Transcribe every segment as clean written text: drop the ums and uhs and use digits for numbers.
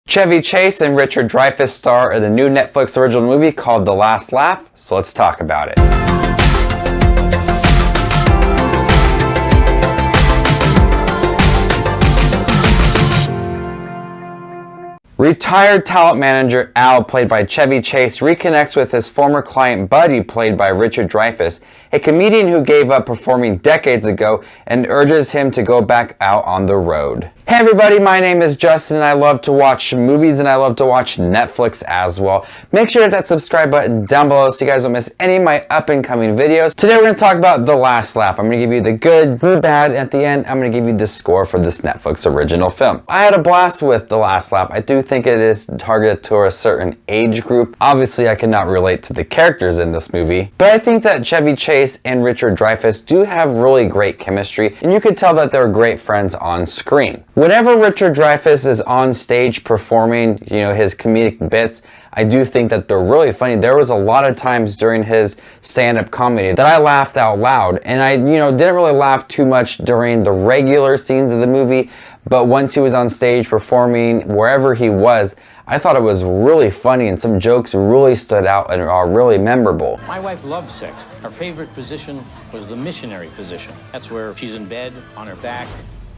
Chevy Chase and Richard Dreyfuss star in the new Netflix original movie called The Last Laugh, so let's talk about it. Retired talent manager Al, played by Chevy Chase, reconnects with his former client Buddy, played by Richard Dreyfuss, a comedian who gave up performing decades ago, and urges him to go back out on the road. Hey everybody, my name is Justin and I love to watch movies and I love to watch Netflix as well. Make sure to hit that subscribe button down below so you guys don't miss any of my up and coming videos. Today we're going to talk about The Last Laugh. I'm going to give you the good, the bad, and at the end I'm going to give you the score for this Netflix original film. I had a blast with The Last Laugh. I do think it is targeted to a certain age group. Obviously I cannot relate to the characters in this movie, but I think that Chevy Chase and Richard Dreyfuss do have really great chemistry, and you could tell that they're great friends on screen. Whenever Richard Dreyfuss is on stage performing, his comedic bits, I do think that they're really funny. There was a lot of times during his stand-up comedy that I laughed out loud, and I, didn't really laugh too much during the regular scenes of the movie, but once he was on stage performing wherever he was, I thought it was really funny and some jokes really stood out and are really memorable. My wife loved sex. Her favorite position was the missionary position. That's where she's in bed, on her back,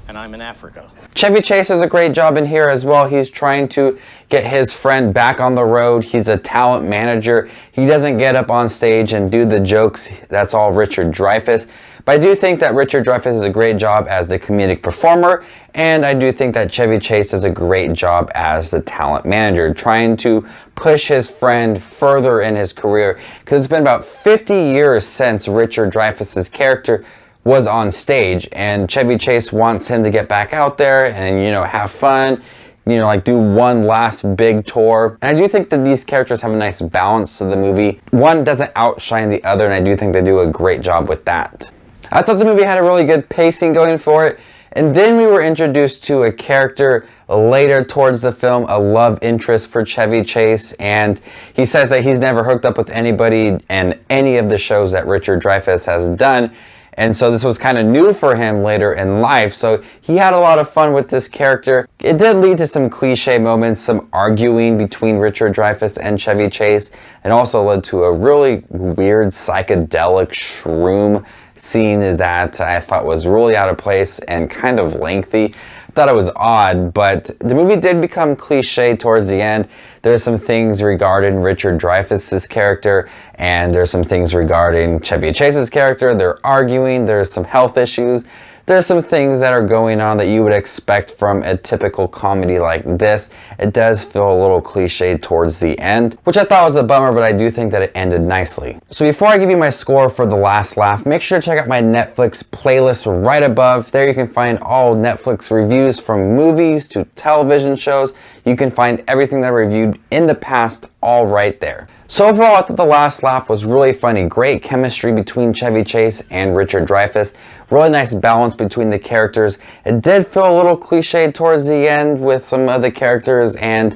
and I'm in Africa. Chevy Chase does a great job in here as well. He's trying to get his friend back on the road. He's a talent manager. He doesn't get up on stage and do the jokes. That's all Richard Dreyfuss. But I do think that Richard Dreyfuss does a great job as the comedic performer, and I do think that Chevy Chase does a great job as the talent manager, trying to push his friend further in his career, because it's been about 50 years since Richard Dreyfuss's character was on stage, and Chevy Chase wants him to get back out there and, have fun, do one last big tour. And I do think that these characters have a nice balance to the movie. One doesn't outshine the other, and I do think they do a great job with that. I thought the movie had a really good pacing going for it, and then we were introduced to a character later towards the film, a love interest for Chevy Chase, and he says that he's never hooked up with anybody in any of the shows that Richard Dreyfuss has done. And so this was kind of new for him later in life. So he had a lot of fun with this character. It did lead to some cliche moments, some arguing between Richard Dreyfuss and Chevy Chase, and also led to a really weird psychedelic shroom scene that I thought was really out of place and kind of lengthy. I thought it was odd, but the movie did become cliche towards the end. There's some things regarding Richard Dreyfuss's character, and there's some things regarding Chevy Chase's character. They're arguing, there's some health issues. There's some things that are going on that you would expect from a typical comedy like this. It does feel a little cliche towards the end, which I thought was a bummer, but I do think that it ended nicely. So before I give you my score for The Last Laugh, make sure to check out my Netflix playlist right above. There you can find all Netflix reviews from movies to television shows. You can find everything that I reviewed in the past all right there. So overall, I thought The Last Laugh was really funny. Great chemistry between Chevy Chase and Richard Dreyfuss. Really nice balance between the characters. It did feel a little cliched towards the end with some of the characters and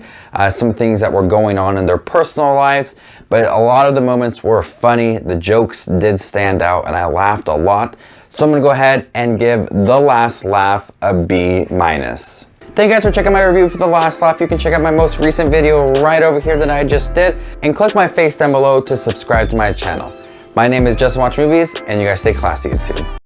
some things that were going on in their personal lives. But a lot of the moments were funny. The jokes did stand out and I laughed a lot. So I'm going to go ahead and give The Last Laugh a B-. Thank you guys for checking my review for The Last Laugh. You can check out my most recent video right over here that I just did, and click my face down below to subscribe to my channel. My name is JustinWatchesMovies, and you guys stay classy, YouTube.